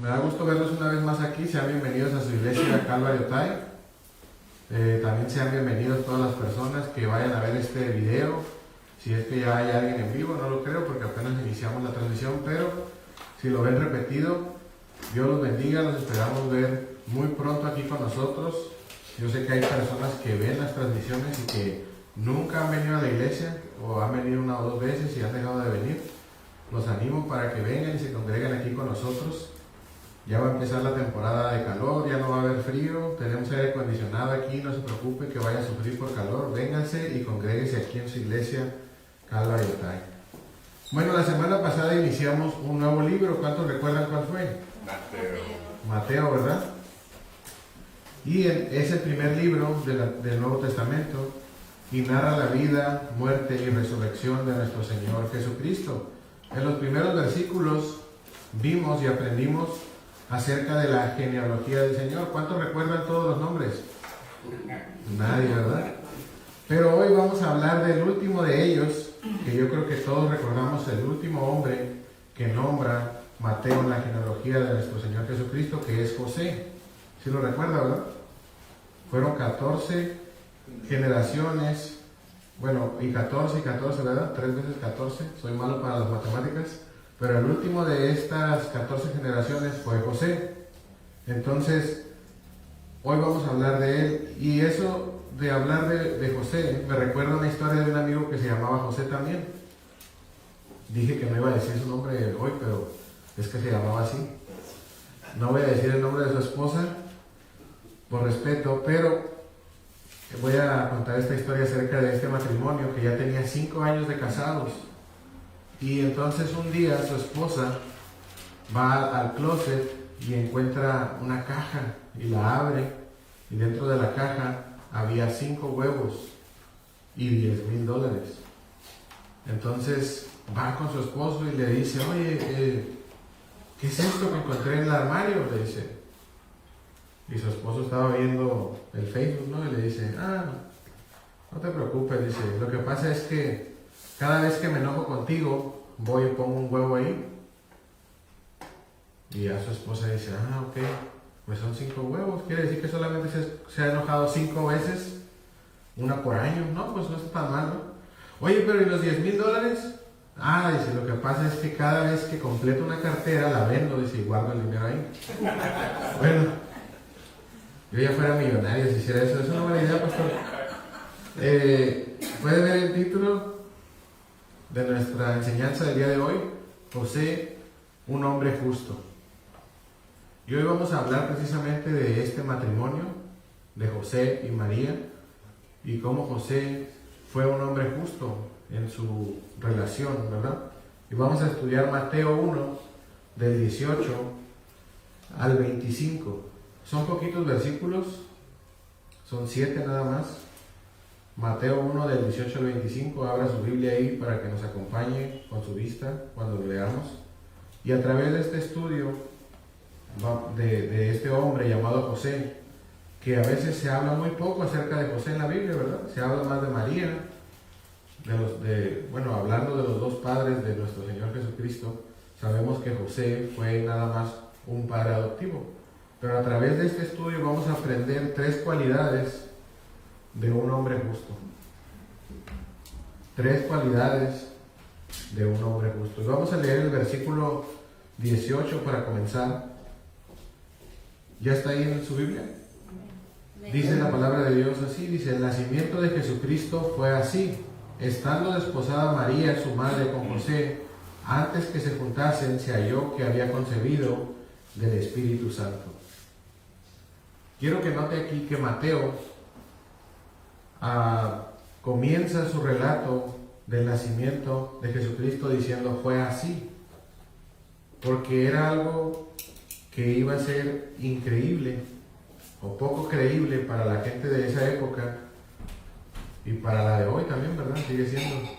Me da gusto verlos una vez más aquí. Sean bienvenidos a su iglesia Calvary Otay. También sean bienvenidos todas las personas que vayan a ver este video. Si es que ya hay alguien en vivo, no lo creo porque apenas iniciamos la transmisión, pero si lo ven repetido, Dios los bendiga. Los esperamos ver muy pronto aquí con nosotros. Yo sé que hay personas que ven las transmisiones y que nunca han venido a la iglesia o han venido una o dos veces y han dejado de venir. Los animo para que vengan y se congreguen aquí con nosotros. Ya va a empezar la temporada de calor, ya no va a haber frío, tenemos aire acondicionado aquí, no se preocupe que vaya a sufrir por calor. Vénganse y congréguense aquí en su iglesia Calvary Otay. Bueno, la semana pasada iniciamos un nuevo libro. ¿Cuántos recuerdan cuál fue? Mateo, ¿verdad? Y es el primer libro del Nuevo Testamento y narra la vida, muerte y resurrección de nuestro Señor Jesucristo. En los primeros versículos vimos y aprendimos acerca de la genealogía del Señor. ¿Cuántos recuerdan todos los nombres? Nadie, ¿verdad? Pero hoy vamos a hablar del último de ellos, que yo creo que todos recordamos, el último hombre que nombra Mateo en la genealogía de nuestro Señor Jesucristo, que es José. ¿Sí lo recuerda, verdad? Fueron 14 generaciones, bueno, y 14, ¿verdad? 3 veces 14, soy malo para las matemáticas, pero el último de estas 14 generaciones fue José. Entonces, hoy vamos a hablar de él, y eso de hablar de José, me recuerda una historia de un amigo que se llamaba José también. Dije que no iba a decir su nombre hoy, pero es que se llamaba así. No voy a decir el nombre de su esposa, por respeto, pero voy a contar esta historia acerca de este matrimonio que ya tenía 5 años de casados. Y entonces un día su esposa va al closet y encuentra una caja y la abre, y dentro de la caja había 5 huevos y $10,000. Entonces va con su esposo y le dice: oye, ¿qué es esto que encontré en el armario? Le dice. Y su esposo estaba viendo el Facebook, ¿no? Y le dice: no te preocupes, dice, lo que pasa es que cada vez que me enojo contigo, voy y pongo un huevo ahí. Y a su esposa dice: ok, pues son 5 huevos, quiere decir que solamente se ha enojado 5 veces, una por año. No, pues no está tan mal, ¿no? Oye, pero ¿y los $10,000? Dice, lo que pasa es que cada vez que completo una cartera, la vendo, dice, y guardo el dinero ahí. Bueno, yo ya fuera millonario si hiciera eso. Es una buena idea, pastor. ¿Puede ver el título de nuestra enseñanza del día de hoy? José, un hombre justo. Y hoy vamos a hablar precisamente de este matrimonio, de José y María, y cómo José fue un hombre justo en su relación, ¿verdad? Y vamos a estudiar Mateo 1, del 18 al 25. Son poquitos versículos, son 7 nada más. Mateo 1 del 18 al 25, abra su Biblia ahí para que nos acompañe con su vista cuando lo leamos. Y a través de este estudio de este hombre llamado José, que a veces se habla muy poco acerca de José en la Biblia, ¿verdad? Se habla más de María, hablando de los dos padres de nuestro Señor Jesucristo. Sabemos que José fue nada más un padre adoptivo. Pero a través de este estudio vamos a aprender 3 cualidades de un hombre justo. 3 cualidades de un hombre justo. Y vamos a leer el versículo 18 para comenzar. ¿Ya está ahí en su Biblia? Dice la palabra de Dios así, dice: el nacimiento de Jesucristo fue así. Estando desposada María, su madre, con José, antes que se juntasen, se halló que había concebido del Espíritu Santo. Quiero que note aquí que Mateo comienza su relato del nacimiento de Jesucristo diciendo fue así, porque era algo que iba a ser increíble o poco creíble para la gente de esa época y para la de hoy también, ¿verdad? Sigue siendo.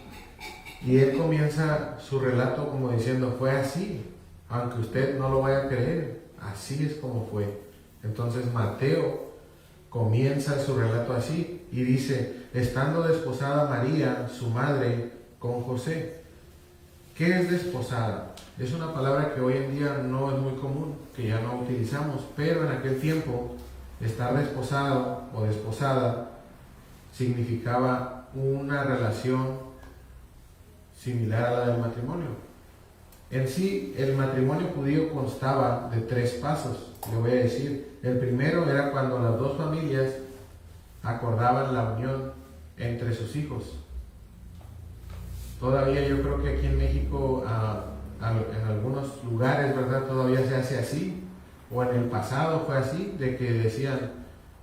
Y él comienza su relato como diciendo fue así, aunque usted no lo vaya a creer, así es como fue. Entonces Mateo comienza su relato así y dice: estando desposada María, su madre, con José. ¿Qué es desposada? Es una palabra que hoy en día no es muy común, que ya no utilizamos, pero en aquel tiempo estar desposado o desposada significaba una relación similar a la del matrimonio. En sí, el matrimonio judío constaba de 3 pasos, le voy a decir. El primero era cuando las dos familias acordaban la unión entre sus hijos. Todavía yo creo que aquí en México, en algunos lugares, ¿verdad? Todavía se hace así, o en el pasado fue así, de que decían,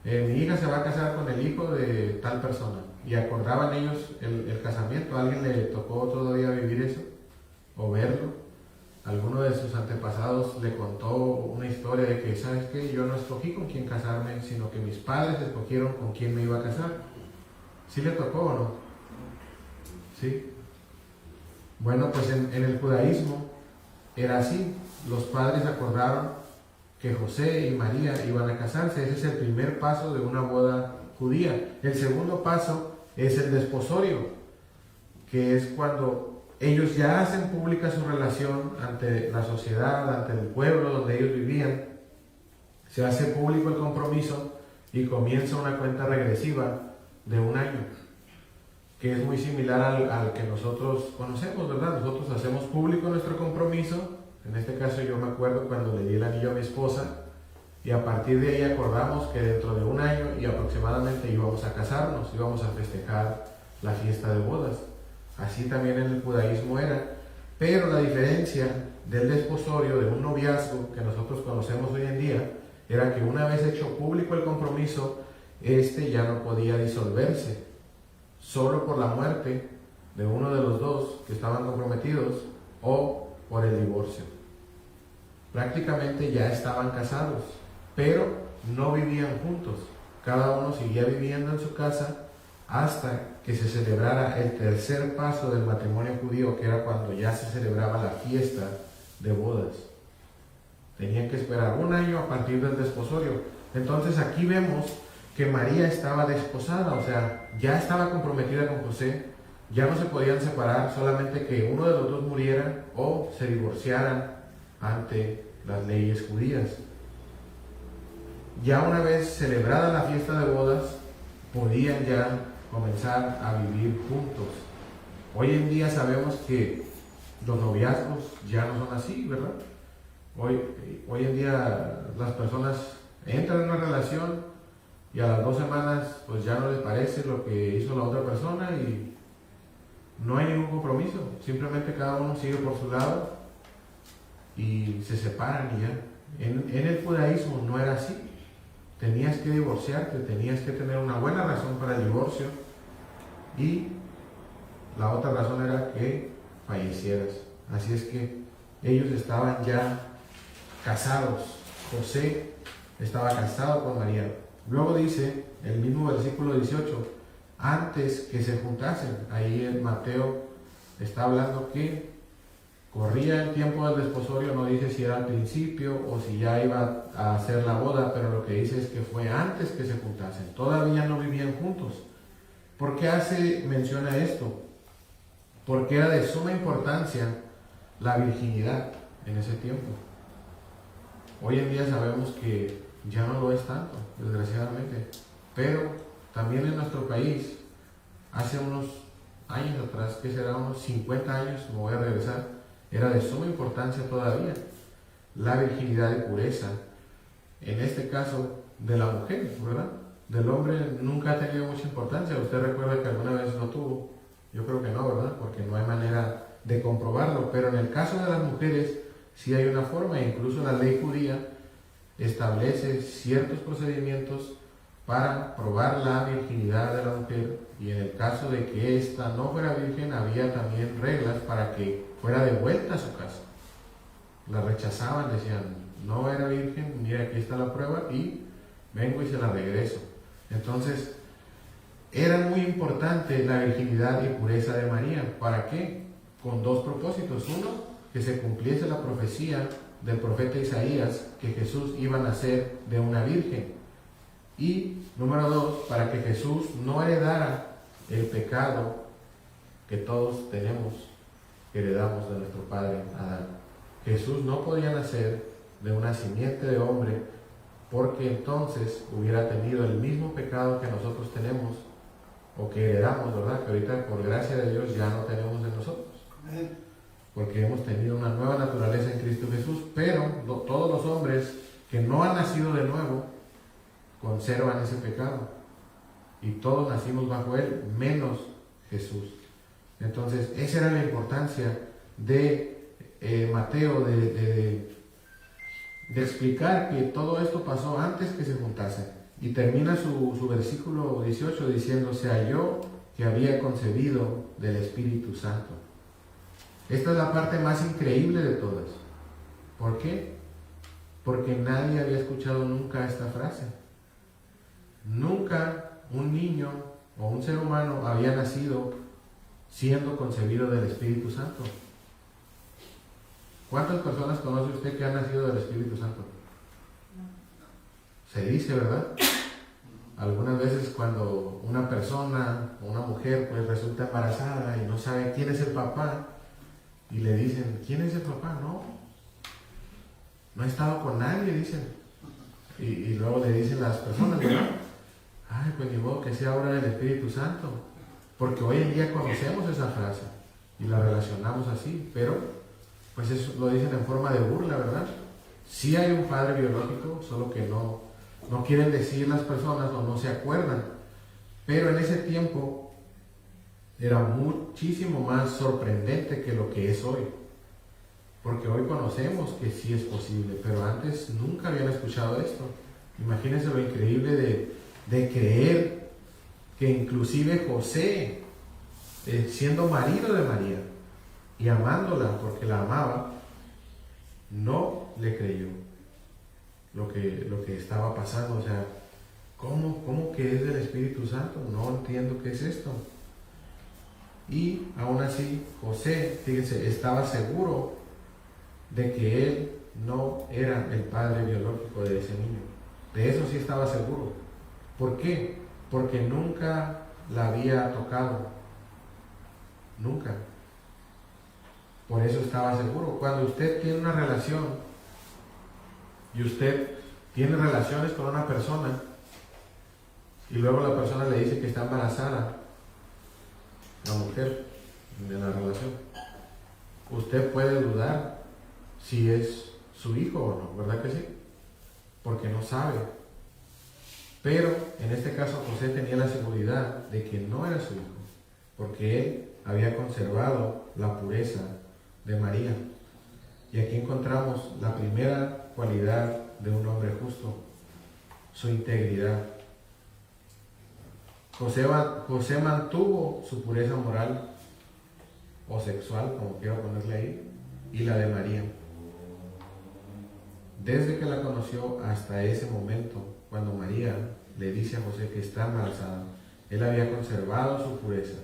mi hija se va a casar con el hijo de tal persona, y acordaban ellos el casamiento. ¿A alguien le tocó todavía vivir eso o verlo? Alguno de sus antepasados le contó una historia de que, ¿sabes qué? Yo no escogí con quién casarme, sino que mis padres escogieron con quién me iba a casar. ¿Sí le tocó o no? Sí. Bueno, pues en el judaísmo era así. Los padres acordaron que José y María iban a casarse. Ese es el primer paso de una boda judía. El segundo paso es el desposorio, que es cuando ellos ya hacen pública su relación ante la sociedad, ante el pueblo donde ellos vivían. Se hace público el compromiso y comienza una cuenta regresiva de 1 año, que es muy similar al que nosotros conocemos, ¿verdad? Nosotros hacemos público nuestro compromiso. En este caso yo me acuerdo cuando le di el anillo a mi esposa, y a partir de ahí acordamos que dentro de 1 año y aproximadamente íbamos a casarnos, íbamos a festejar la fiesta de bodas. Así también en el judaísmo era, pero la diferencia del desposorio, de un noviazgo que nosotros conocemos hoy en día, era que una vez hecho público el compromiso, ya no podía disolverse, solo por la muerte de uno de los dos que estaban comprometidos o por el divorcio. Prácticamente ya estaban casados, pero no vivían juntos. Cada uno seguía viviendo en su casa hasta que se celebrara el tercer paso del matrimonio judío, que era cuando ya se celebraba la fiesta de bodas. Tenían que esperar 1 año a partir del desposorio. Entonces aquí vemos que María estaba desposada, o sea, ya estaba comprometida con José, ya no se podían separar, solamente que uno de los dos muriera o se divorciaran ante las leyes judías. Ya una vez celebrada la fiesta de bodas, podían ya comenzar a vivir juntos. Hoy en día sabemos que los noviazgos ya no son así, ¿verdad? Hoy en día las personas entran en una relación y a las 2 semanas pues ya no les parece lo que hizo la otra persona y no hay ningún compromiso. Simplemente cada uno sigue por su lado y se separan y ya. En el judaísmo no era así. Tenías que divorciarte, tenías que tener una buena razón para el divorcio, y la otra razón era que fallecieras. Así es que ellos estaban ya casados. José estaba casado con María. Luego dice el mismo versículo 18, antes que se juntasen. Ahí en Mateo está hablando que corría el tiempo del desposorio, no dice si era al principio o si ya iba a hacer la boda, pero lo que dice es que fue antes que se juntasen. Todavía no vivían juntos. ¿Por qué hace mención a esto? Porque era de suma importancia la virginidad en ese tiempo. Hoy en día sabemos que ya no lo es tanto, desgraciadamente. Pero también en nuestro país, hace unos años atrás, que será unos 50 años, me voy a regresar, era de suma importancia todavía la virginidad y pureza, en este caso de la mujer, ¿verdad? Del hombre nunca ha tenido mucha importancia. ¿Usted recuerda que alguna vez lo tuvo? Yo creo que no, ¿verdad? Porque no hay manera de comprobarlo, pero en el caso de las mujeres sí hay una forma, e incluso la ley judía establece ciertos procedimientos para probar la virginidad de la mujer, y en el caso de que ésta no fuera virgen, había también reglas para que fuera devuelta a su casa. La rechazaban, decían, no era virgen, mira, aquí está la prueba y vengo y se la regreso. Entonces, era muy importante la virginidad y pureza de María. ¿Para qué? Con 2 propósitos. Uno, que se cumpliese la profecía del profeta Isaías, que Jesús iba a nacer de una virgen. Y número 2, para que Jesús no heredara el pecado que todos tenemos que heredamos de nuestro padre Adán. Jesús no podía nacer de una simiente de hombre, porque entonces hubiera tenido el mismo pecado que nosotros tenemos, o que heredamos, ¿verdad? Que ahorita por gracia de Dios ya no tenemos en nosotros. Porque hemos tenido una nueva naturaleza en Cristo Jesús, pero todos los hombres que no han nacido de nuevo conservan ese pecado. Y todos nacimos bajo él, menos Jesús. Entonces, esa era la importancia de Mateo, de explicar que todo esto pasó antes que se juntasen. Y termina su versículo 18 diciendo: se halló que había concebido del Espíritu Santo. Esta es la parte más increíble de todas. ¿Por qué? Porque nadie había escuchado nunca esta frase. Nunca un niño o un ser humano había nacido siendo concebido del Espíritu Santo. ¿Cuántas personas conoce usted que han nacido del Espíritu Santo? Se dice, ¿verdad? Algunas veces cuando una persona o una mujer pues resulta embarazada y no sabe quién es el papá, y le dicen: ¿quién es el papá? No he estado con nadie, dicen. Y luego le dicen las personas, ¿verdad? Ay, pues ni modo que sea obra del Espíritu Santo. Porque hoy en día conocemos esa frase y la relacionamos así, pero pues eso lo dicen en forma de burla, ¿verdad? Sí hay un padre biológico, solo que no quieren decir las personas o no se acuerdan. Pero en ese tiempo era muchísimo más sorprendente que lo que es hoy. Porque hoy conocemos que sí es posible, pero antes nunca habían escuchado esto. Imagínense lo increíble de creer que inclusive José, siendo marido de María y amándola porque la amaba, no le creyó lo que estaba pasando. O sea, ¿cómo que es del Espíritu Santo? No entiendo qué es esto. Y aún así, José, fíjense, estaba seguro de que él no era el padre biológico de ese niño. De eso sí estaba seguro. ¿Por qué? Porque nunca la había tocado. Nunca. Por eso estaba seguro. Cuando usted tiene una relación y usted tiene relaciones con una persona y luego la persona le dice que está embarazada, la mujer de la relación, usted puede dudar si es su hijo o no, ¿verdad que sí? Porque no sabe. Pero en este caso José tenía la seguridad de que no era su hijo, porque él había conservado la pureza de María. Y aquí encontramos la primera cualidad de un hombre justo: su integridad. José mantuvo su pureza moral o sexual, como quiero ponerle ahí, y la de María. Desde que la conoció hasta ese momento, cuando María le dice a José que está embarazada, él había conservado su pureza.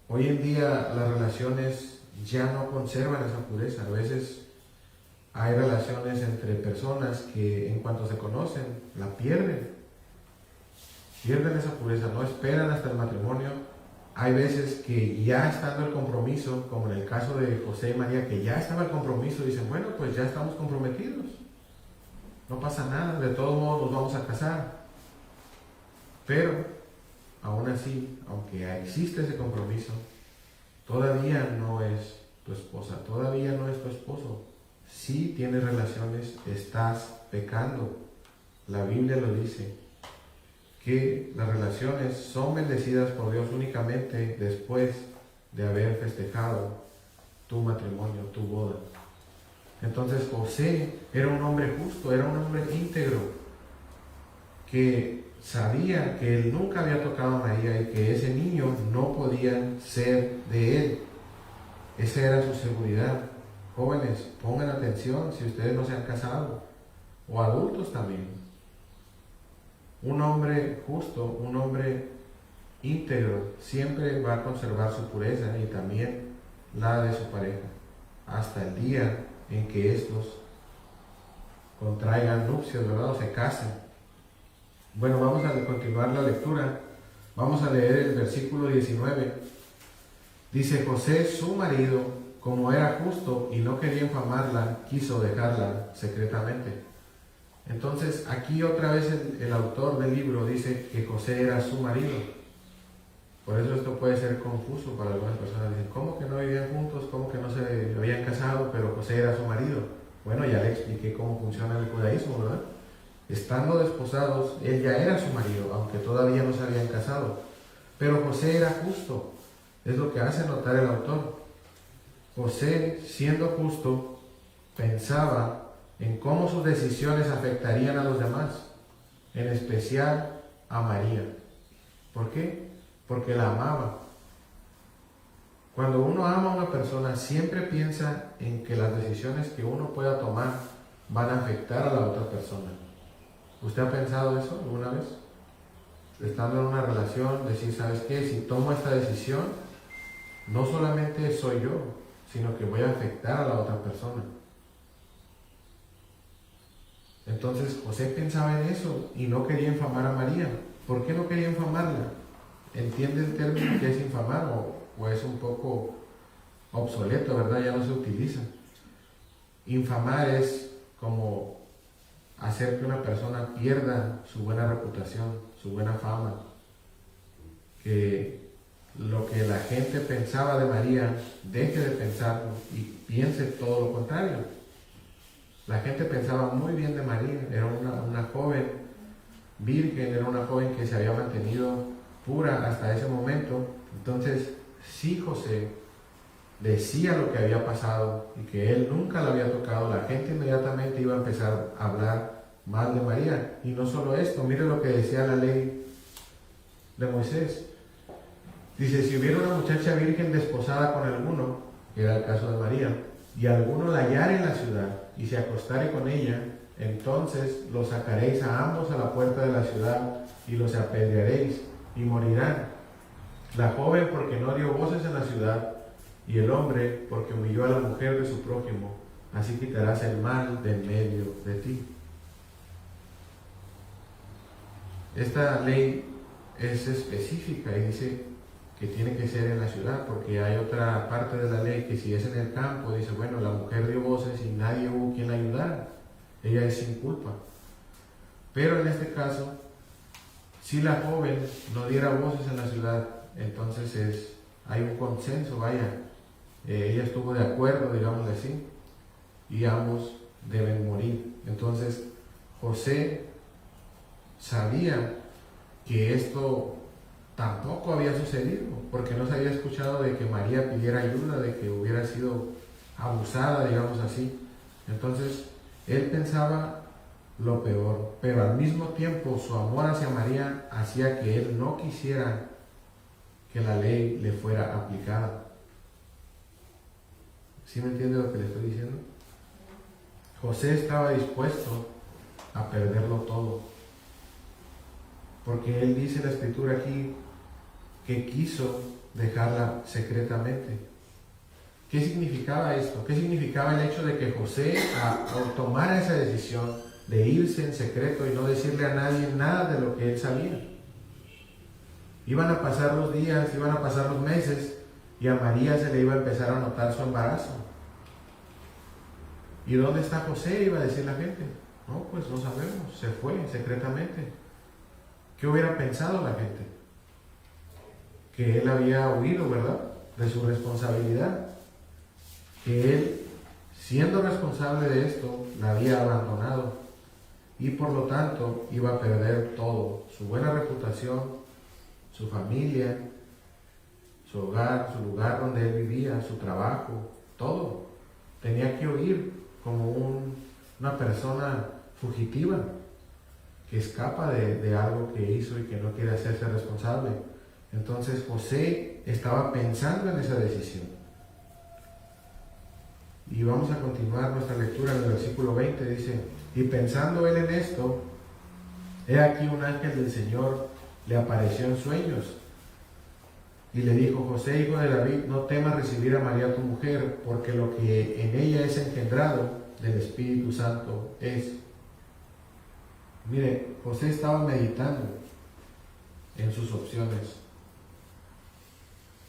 Hoy en día las relaciones ya no conservan esa pureza. A veces hay relaciones entre personas que en cuanto se conocen, la pierden esa pureza, no esperan hasta el matrimonio. Hay veces que ya estando el compromiso, como en el caso de José y María, que ya estaba el compromiso, dicen: bueno, pues ya estamos comprometidos, no pasa nada, de todos modos nos vamos a casar. Pero aún así, aunque existe ese compromiso, todavía no es tu esposa, todavía no es tu esposo. Si tienes relaciones, estás pecando. La Biblia lo dice, que las relaciones son bendecidas por Dios únicamente después de haber festejado tu matrimonio, tu boda. Entonces José era un hombre justo, era un hombre íntegro, que sabía que él nunca había tocado a María y que ese niño no podía ser de él. Esa era su seguridad. Jóvenes, pongan atención si ustedes no se han casado, o adultos también. Un hombre justo, un hombre íntegro, siempre va a conservar su pureza y también la de su pareja, hasta el día en que estos contraigan nupcias, ¿verdad? O se casen. Bueno, vamos a continuar la lectura. Vamos a leer el versículo 19. Dice: José, su marido, como era justo y no quería infamarla, quiso dejarla secretamente. Entonces, aquí otra vez el autor del libro dice que José era su marido. Por eso esto puede ser confuso para algunas personas. Dicen: ¿cómo que no vivían juntos? ¿Cómo que no se habían casado? Pero José era su marido. Bueno, ya le expliqué cómo funciona el judaísmo, ¿verdad? Estando desposados, él ya era su marido, aunque todavía no se habían casado. Pero José era justo, es lo que hace notar el autor. José, siendo justo, pensaba en cómo sus decisiones afectarían a los demás, en especial a María. ¿Por qué? Porque la amaba. Cuando uno ama a una persona, siempre piensa en que las decisiones que uno pueda tomar van a afectar a la otra persona. ¿Usted ha pensado eso alguna vez? Estando en una relación, decir: ¿sabes qué? Si tomo esta decisión, no solamente soy yo, sino que voy a afectar a la otra persona. Entonces José pensaba en eso y no quería infamar a María. ¿Por qué no quería infamarla? ¿Entiende el término que es infamar o es un poco obsoleto, verdad? Ya no se utiliza. Infamar es como hacer que una persona pierda su buena reputación, su buena fama, que lo que la gente pensaba de María deje de pensarlo y piense todo lo contrario. La gente pensaba muy bien de María, era una joven virgen, era una joven que se había mantenido pura hasta ese momento. Entonces, si José decía lo que había pasado y que él nunca la había tocado, la gente inmediatamente iba a empezar a hablar mal de María. Y no solo esto, mire lo que decía la ley de Moisés. Dice: si hubiera una muchacha virgen desposada con alguno, que era el caso de María, y alguno la hallare en la ciudad y se acostare con ella, entonces los sacaréis a ambos a la puerta de la ciudad y los apedrearéis y morirán. La joven porque no dio voces en la ciudad, y el hombre porque humilló a la mujer de su prójimo. Así quitarás el mal de en medio de ti. Esta ley es específica y dice que tiene que ser en la ciudad, porque hay otra parte de la ley que si es en el campo, dice: bueno, la mujer dio voces y nadie hubo quien la ayudara, ella es sin culpa. Pero en este caso, si la joven no diera voces en la ciudad, entonces hay un consenso, vaya, ella estuvo de acuerdo, digámosle así, y ambos deben morir. Entonces José sabía que esto tampoco había sucedido, porque no se había escuchado de que María pidiera ayuda, de que hubiera sido abusada, digamos así. Entonces él pensaba lo peor, pero al mismo tiempo su amor hacia María hacía que él no quisiera que la ley le fuera aplicada. ¿Sí me entiende lo que le estoy diciendo? José estaba dispuesto a perderlo todo, porque él dice en la escritura aquí que quiso dejarla secretamente. ¿Qué significaba esto? ¿Qué significaba el hecho de que José tomara esa decisión de irse en secreto y no decirle a nadie nada de lo que él sabía? Iban a pasar los días, iban a pasar los meses, y a María se le iba a empezar a notar su embarazo. ¿Y dónde está José?, iba a decir la gente. No, pues no sabemos, se fue secretamente. ¿Qué hubiera pensado la gente? Que él había huido, ¿verdad?, de su responsabilidad. Que él, siendo responsable de esto, la había abandonado. Y por lo tanto iba a perder todo: su buena reputación, su familia, su hogar, su lugar donde él vivía, su trabajo, todo. Tenía que huir como una persona fugitiva que escapa de algo que hizo y que no quiere hacerse responsable. Entonces José estaba pensando en esa decisión. Y vamos a continuar nuestra lectura en el versículo 20. Dice: y pensando él en esto, he aquí un ángel del Señor le apareció en sueños y le dijo: José, hijo de David, no temas recibir a María tu mujer, porque lo que en ella es engendrado del Espíritu Santo es. Mire, José estaba meditando en sus opciones.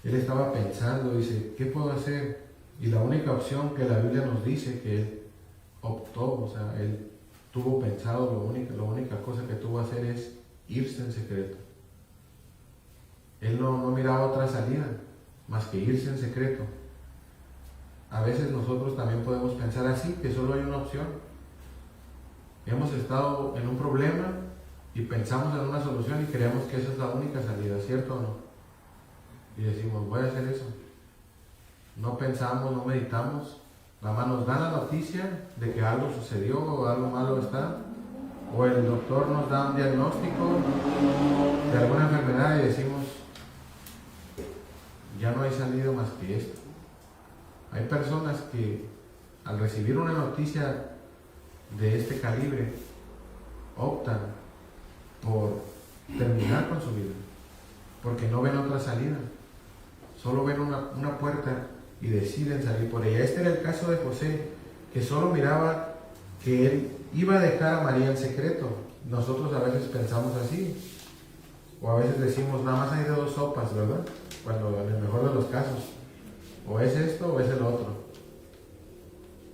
Él estaba pensando, dice, ¿qué puedo hacer? Y la única opción que la Biblia nos dice que él optó, o sea, él tuvo pensado, la única cosa que tuvo que hacer es irse en secreto. Él no miraba otra salida más que irse en secreto. A veces nosotros también podemos pensar así, que solo hay una opción. Hemos estado en un problema y pensamos en una solución y creemos que esa es la única salida, ¿cierto o no? Y decimos, voy a hacer eso. No pensamos, no meditamos, nada más nos dan la noticia de que algo sucedió o algo malo está, o el doctor nos da un diagnóstico de alguna enfermedad y decimos, ya no hay salida más que esto. Hay personas que al recibir una noticia de este calibre optan por terminar con su vida, porque no ven otra salida, solo ven una puerta y deciden salir por ella. Este era el caso de José, que solo miraba que él iba a dejar a María en secreto. Nosotros a veces pensamos así, o a veces decimos, nada más hay de dos sopas, ¿verdad? Cuando en el mejor de los casos, o es esto o es el otro.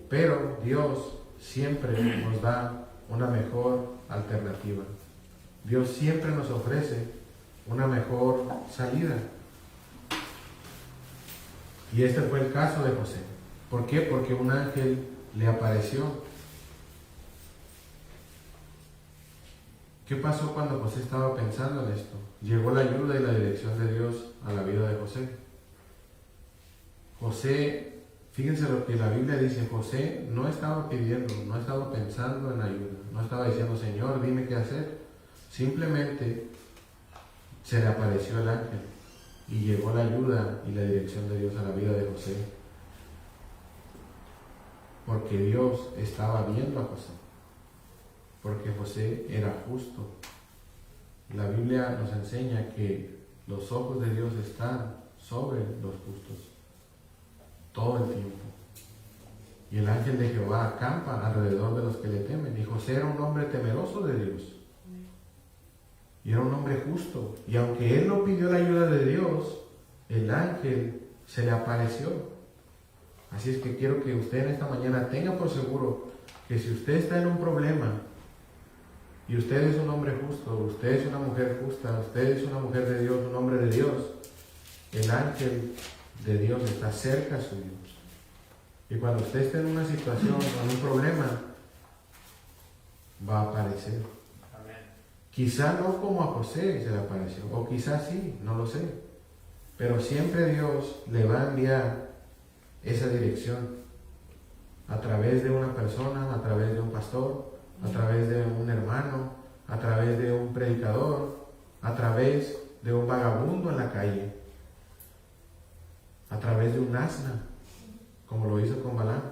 Pero Dios siempre nos da una mejor alternativa. Dios siempre nos ofrece una mejor salida. Y este fue el caso de José. ¿Por qué? Porque un ángel le apareció. ¿Qué pasó cuando José estaba pensando en esto? Llegó la ayuda y la dirección de Dios a la vida de José. José, fíjense lo que la Biblia dice, José no estaba pidiendo, no estaba pensando en ayuda, no estaba diciendo, Señor, dime qué hacer. Simplemente se le apareció el ángel y llegó la ayuda y la dirección de Dios a la vida de José. Porque Dios estaba viendo a José. Porque José era justo. La Biblia nos enseña que los ojos de Dios están sobre los justos todo el tiempo. Y el ángel de Jehová acampa alrededor de los que le temen. Y José era un hombre temeroso de Dios. Y era un hombre justo. Y aunque él no pidió la ayuda de Dios, el ángel se le apareció. Así es que quiero que usted en esta mañana tenga por seguro que si usted está en un problema y usted es un hombre justo, usted es una mujer justa, usted es una mujer de Dios, un hombre de Dios, el ángel de Dios está cerca suyo. Y cuando usted esté en una situación o en un problema, va a aparecer. Quizá no como a José se le apareció, o quizá sí, no lo sé. Pero siempre Dios le va a enviar esa dirección a través de una persona, a través de un pastor, a través de un hermano, a través de un predicador, a través de un vagabundo en la calle, a través de un asna, como lo hizo con Balaam.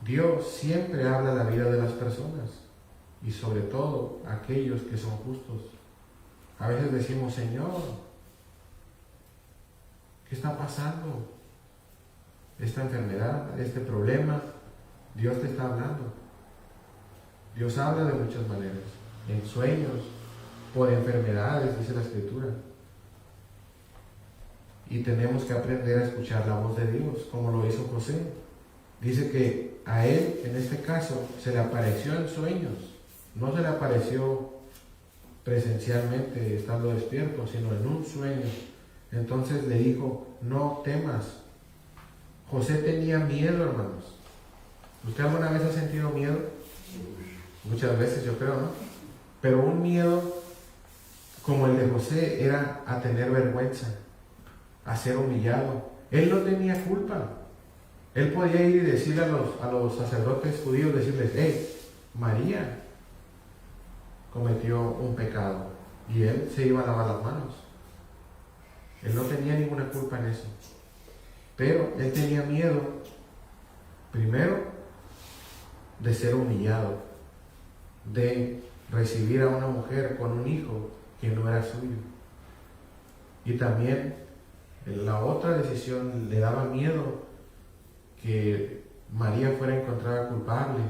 Dios siempre habla la vida de las personas y sobre todo aquellos que son justos. A veces decimos, Señor, ¿qué está pasando? Esta enfermedad, este problema, Dios te está hablando. Dios habla de muchas maneras, en sueños, por enfermedades, dice la Escritura. Y tenemos que aprender a escuchar la voz de Dios, como lo hizo José. Dice que a él, en este caso, se le apareció en sueños. No se le apareció presencialmente estando despierto, sino en un sueño. Entonces le dijo, no temas. José tenía miedo, hermanos. ¿Usted alguna vez ha sentido miedo? Muchas veces, yo creo, ¿no? Pero un miedo como el de José era a tener vergüenza, a ser humillado. Él no tenía culpa. Él podía ir y decirle a los sacerdotes judíos, decirles, hey, María cometió un pecado. Y él se iba a lavar las manos. Él no tenía ninguna culpa en eso. Pero él tenía miedo, primero, de ser humillado, de recibir a una mujer con un hijo que no era suyo. Y también la otra decisión le daba miedo que María fuera encontrada culpable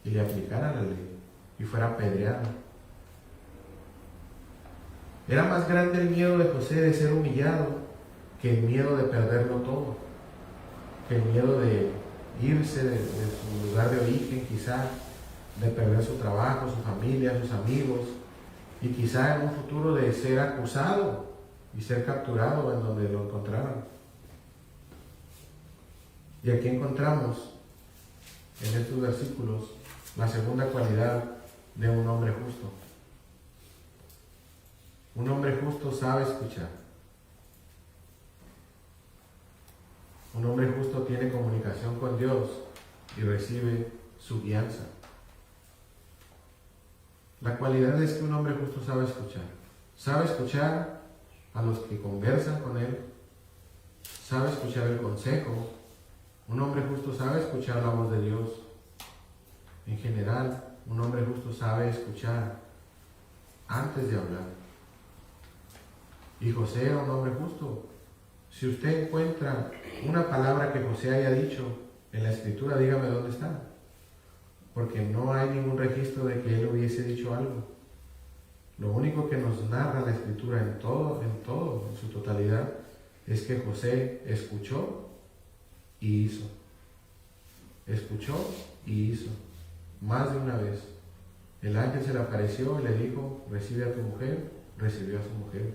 y le aplicara la ley y fuera apedreada. Era más grande el miedo de José de ser humillado que el miedo de perderlo todo, que el miedo de irse de su lugar de origen, quizá, de perder su trabajo, su familia, sus amigos, y quizá en un futuro de ser acusado y ser capturado en donde lo encontraran. Y aquí encontramos en estos versículos la segunda cualidad de un hombre justo. Un hombre justo sabe escuchar. Un hombre justo tiene comunicación con Dios y recibe su guianza. La cualidad es que un hombre justo sabe escuchar. Sabe escuchar a los que conversan con él. Sabe escuchar el consejo. Un hombre justo sabe escuchar la voz de Dios. En general, un hombre justo sabe escuchar antes de hablar. Y José era un hombre justo. Si usted encuentra una palabra que José haya dicho en la escritura, dígame dónde está. Porque no hay ningún registro de que él hubiese dicho algo. Lo único que nos narra la escritura en su totalidad, es que José escuchó y hizo. Escuchó y hizo. Más de una vez. El ángel se le apareció y le dijo, recibe a tu mujer, recibió a su mujer.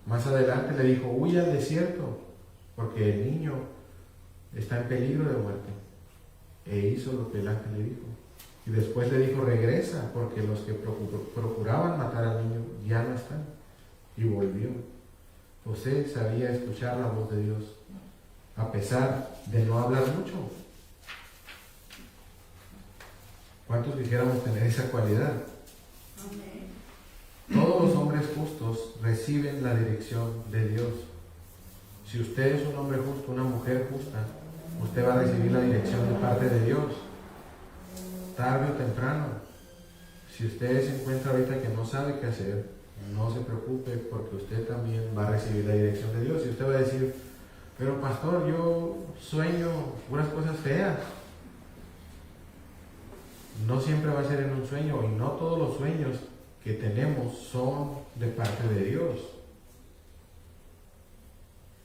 Más adelante le dijo, huye al desierto, porque el niño está en peligro de muerte. E hizo lo que el ángel le dijo. Y después le dijo, regresa, porque los que procuraban matar al niño ya no están. Y volvió. José sabía escuchar la voz de Dios, a pesar de no hablar mucho. ¿Cuántos quisiéramos tener esa cualidad? Todos los hombres justos reciben la dirección de Dios. Si usted es un hombre justo, una mujer justa, usted va a recibir la dirección de parte de Dios, tarde o temprano. Si usted se encuentra ahorita que no sabe qué hacer, no se preocupe, porque usted también va a recibir la dirección de Dios. Y usted va a decir, pero pastor, yo sueño puras cosas feas. No siempre va a ser en un sueño, y no todos los sueños que tenemos son de parte de Dios.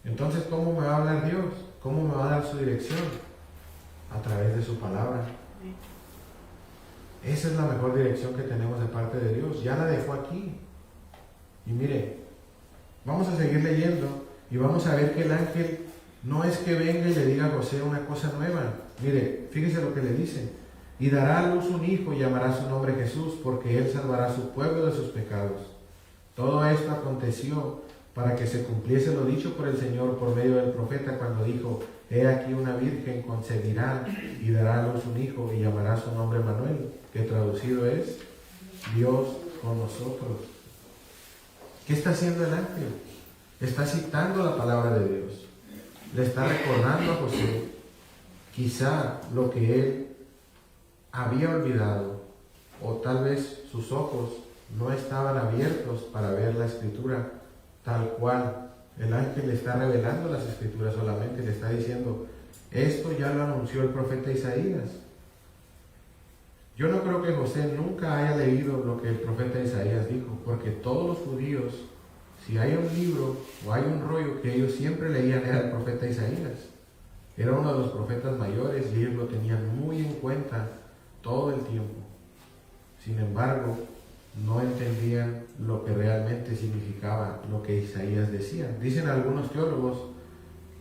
Entonces, ¿cómo me va a hablar Dios? ¿Cómo me va a dar su dirección? A través de su palabra. Esa es la mejor dirección que tenemos de parte de Dios. Ya la dejó aquí. Y mire, vamos a seguir leyendo y vamos a ver que el ángel no es que venga y le diga a José una cosa nueva. Mire, fíjese lo que le dice. Y dará a luz un hijo y llamará su nombre Jesús, porque él salvará a su pueblo de sus pecados. Todo esto aconteció para que se cumpliese lo dicho por el Señor por medio del profeta cuando dijo, he aquí una virgen concebirá y dará a luz un hijo y llamará su nombre Manuel, que traducido es Dios con nosotros. ¿Qué está haciendo el ángel? Está citando la palabra de Dios. Le está recordando a José quizá lo que él había olvidado, o tal vez sus ojos no estaban abiertos para ver la escritura tal cual. El ángel le está revelando las escrituras solamente, le está diciendo, esto ya lo anunció el profeta Isaías. Yo no creo que José nunca haya leído lo que el profeta Isaías dijo, porque todos los judíos, si hay un libro o hay un rollo que ellos siempre leían, era el profeta Isaías. Era uno de los profetas mayores y ellos lo tenían muy en cuenta todo el tiempo. Sin embargo, no entendían lo que realmente significaba lo que Isaías decía. Dicen algunos teólogos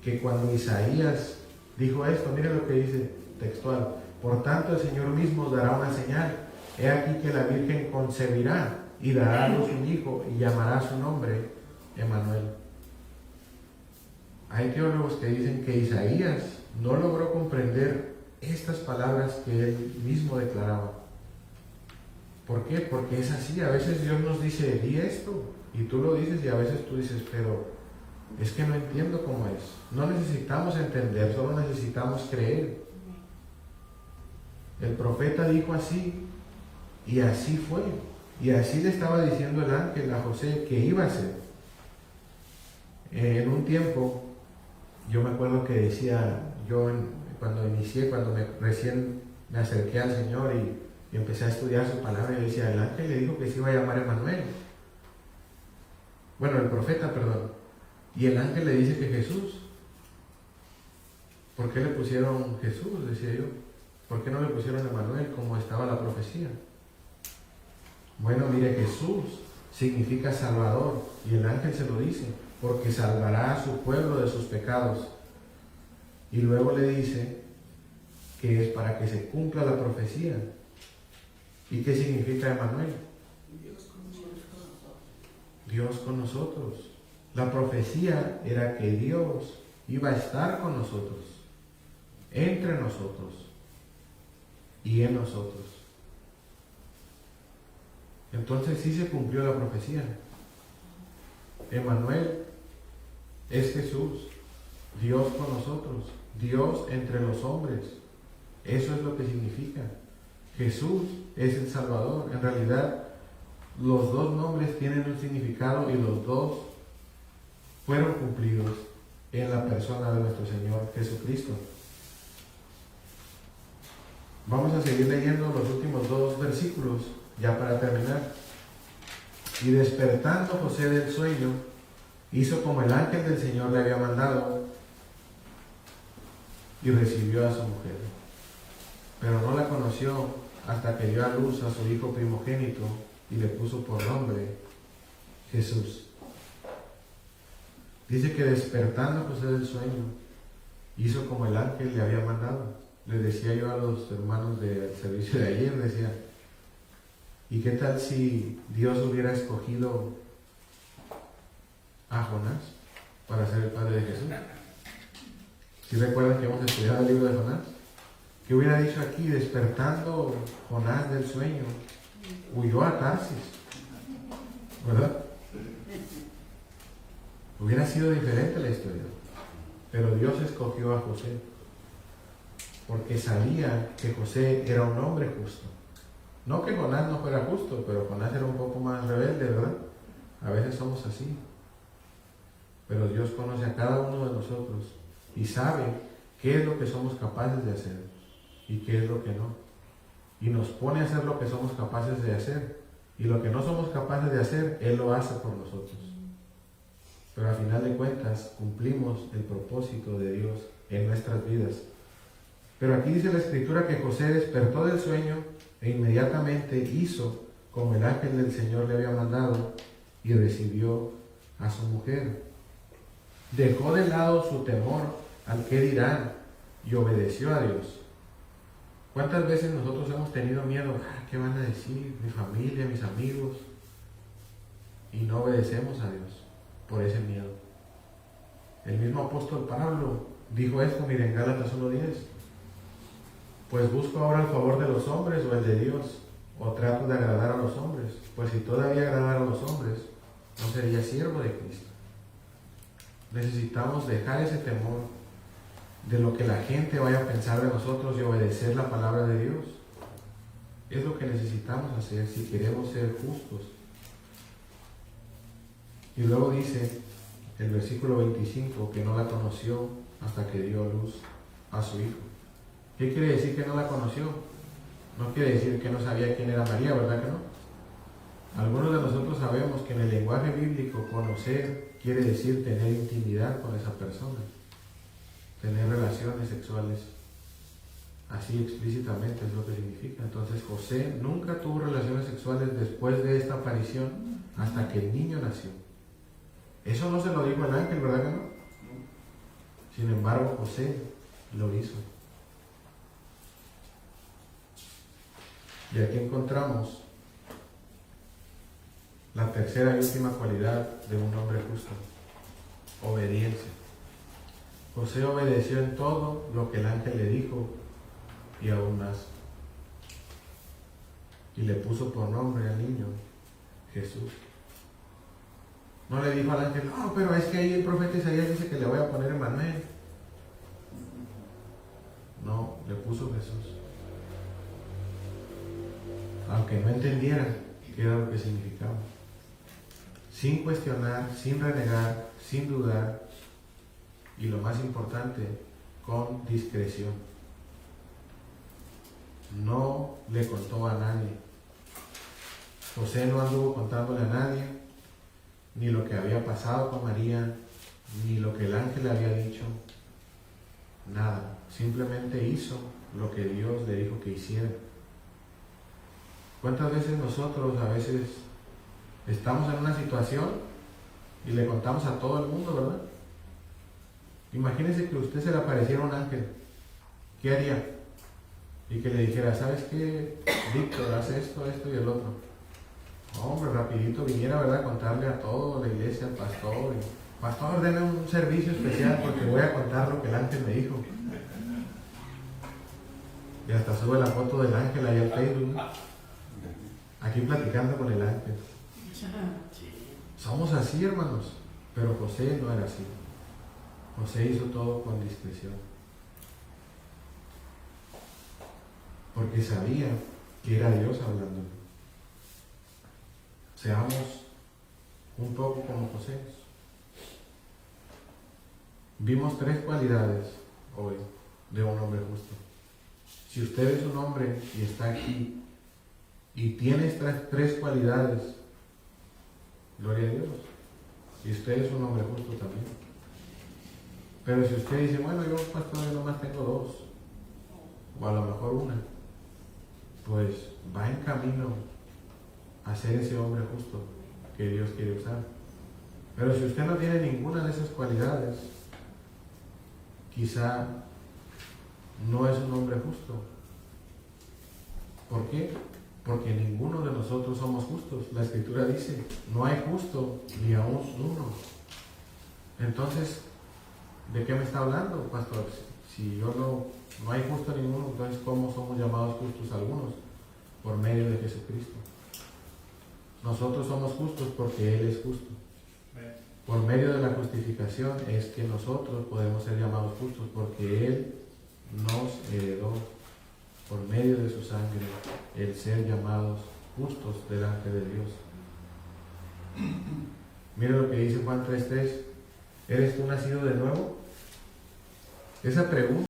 que cuando Isaías dijo esto, miren lo que dice textual, por tanto el Señor mismo dará una señal, he aquí que la Virgen concebirá y dará a luz un hijo y llamará su nombre Emmanuel. Hay teólogos que dicen que Isaías no logró comprender estas palabras que él mismo declaraba. ¿Por qué? Porque es así. A veces Dios nos dice, di esto, y tú lo dices, y a veces tú dices, pero es que no entiendo cómo es. No necesitamos entender, solo necesitamos creer. El profeta dijo así, y así fue. Y así le estaba diciendo el ángel a José que iba a ser. En un tiempo, yo me acuerdo que decía, cuando recién me acerqué al Señor y empecé a estudiar su palabra, y decía, el ángel le dijo que se iba a llamar Emmanuel. Bueno, el profeta, perdón. Y el ángel le dice que Jesús. ¿Por qué le pusieron Jesús? Decía yo. ¿Por qué no le pusieron Emanuel como estaba la profecía? Bueno, mire, Jesús significa Salvador. Y el ángel se lo dice, porque salvará a su pueblo de sus pecados. Y luego le dice que es para que se cumpla la profecía. ¿Y qué significa Emanuel? Dios con nosotros. La profecía era que Dios iba a estar con nosotros, entre nosotros y en nosotros. Entonces sí se cumplió la profecía. Emanuel es Jesús, Dios con nosotros, Dios entre los hombres. Eso es lo que significa. Jesús es el Salvador. En realidad, los dos nombres tienen un significado y los dos fueron cumplidos en la persona de nuestro Señor Jesucristo. Vamos a seguir leyendo los últimos 2 versículos, ya para terminar. Y despertando José del sueño, hizo como el ángel del Señor le había mandado y recibió a su mujer. Pero no la conoció hasta que dio a luz a su hijo primogénito y le puso por nombre Jesús. Dice que despertando José del sueño, hizo como el ángel le había mandado. Les decía yo a los hermanos del servicio de ayer, decía, ¿y qué tal si Dios hubiera escogido a Jonás para ser el padre de Jesús? ¿Sí recuerdan que hemos estudiado el libro de Jonás? ¿Qué hubiera dicho aquí? Despertando Jonás del sueño, huyó a Tarsis, ¿verdad? Hubiera sido diferente la historia, pero Dios escogió a José porque sabía que José era un hombre justo. No que Jonás no fuera justo, pero Jonás era un poco más rebelde, ¿verdad? A veces somos así. Pero Dios conoce a cada uno de nosotros y sabe qué es lo que somos capaces de hacer y qué es lo que no. Y nos pone a hacer lo que somos capaces de hacer. Y lo que no somos capaces de hacer, Él lo hace por nosotros. Pero al final de cuentas, cumplimos el propósito de Dios en nuestras vidas. Pero aquí dice la Escritura que José despertó del sueño e inmediatamente hizo como el ángel del Señor le había mandado y recibió a su mujer. Dejó de lado su temor al qué dirán y obedeció a Dios. ¿Cuántas veces nosotros hemos tenido miedo? ¿Qué van a decir mi familia, mis amigos? Y no obedecemos a Dios por ese miedo. El mismo apóstol Pablo dijo esto, miren, Gálatas 1:10. Pues busco ahora el favor de los hombres o el de Dios, o trato de agradar a los hombres. Pues si todavía agradara a los hombres, no sería siervo de Cristo. Necesitamos dejar ese temor de lo que la gente vaya a pensar de nosotros y obedecer la palabra de Dios. Es lo que necesitamos hacer si queremos ser justos. Y luego dice el versículo 25 que no la conoció hasta que dio luz a su hijo. ¿Qué quiere decir que no la conoció? No quiere decir que no sabía quién era María, ¿verdad que no? Algunos de nosotros sabemos que en el lenguaje bíblico conocer quiere decir tener intimidad con esa persona, tener relaciones sexuales. Así explícitamente es lo que significa. Entonces José nunca tuvo relaciones sexuales después de esta aparición hasta que el niño nació. Eso no se lo dijo el ángel, ¿verdad que no? Sin embargo, José lo hizo. Y aquí encontramos la tercera y última cualidad de un hombre justo: obediencia. José obedeció en todo lo que el ángel le dijo y aún más. Y le puso por nombre al niño Jesús. No le dijo al ángel, no, pero es que ahí el profeta Isaías dice que le voy a poner Emanuel. No, le puso Jesús. Aunque no entendiera qué era lo que significaba. Sin cuestionar, sin renegar, sin dudar. Y lo más importante, con discreción. No le contó a nadie. José no anduvo contándole a nadie ni lo que había pasado con María, ni lo que el ángel le había dicho, nada. Simplemente hizo lo que Dios le dijo que hiciera. ¿Cuántas veces nosotros a veces estamos en una situación y le contamos a todo el mundo, verdad? Imagínese que a usted se le apareciera un ángel. ¿Qué haría? Y que le dijera, ¿sabes qué? Víctor, haz esto, esto y el otro. Hombre, rapidito viniera, ¿verdad? A contarle a todo, la iglesia, al pastor. Pastor, denme un servicio especial porque voy a contar lo que el ángel me dijo. Y hasta sube la foto del ángel ahí al Facebook, ¿no? Aquí platicando con el ángel. Somos así, hermanos. Pero José no era así. José hizo todo con discreción. Porque sabía que era Dios hablando. Seamos un poco como José. Vimos 3 cualidades hoy de un hombre justo. Si usted es un hombre y está aquí y tiene estas 3 cualidades, gloria a Dios. Y usted es un hombre justo también. Pero si usted dice, bueno, yo pastor, yo nomás tengo 2, o a lo mejor 1, pues va en camino a ser ese hombre justo que Dios quiere usar. Pero si usted no tiene ninguna de esas cualidades, quizá no es un hombre justo. ¿Por qué? Porque ninguno de nosotros somos justos. La Escritura dice, no hay justo ni aún uno. Entonces, ¿de qué me está hablando, pastor? Si yo no hay justo ninguno, entonces ¿cómo somos llamados justos algunos? Por medio de Jesucristo. Nosotros somos justos porque Él es justo. Por medio de la justificación es que nosotros podemos ser llamados justos porque Él nos heredó por medio de su sangre el ser llamados justos delante de Dios. Mira lo que dice Juan 3:3. ¿Eres tú nacido de nuevo? Esa pregunta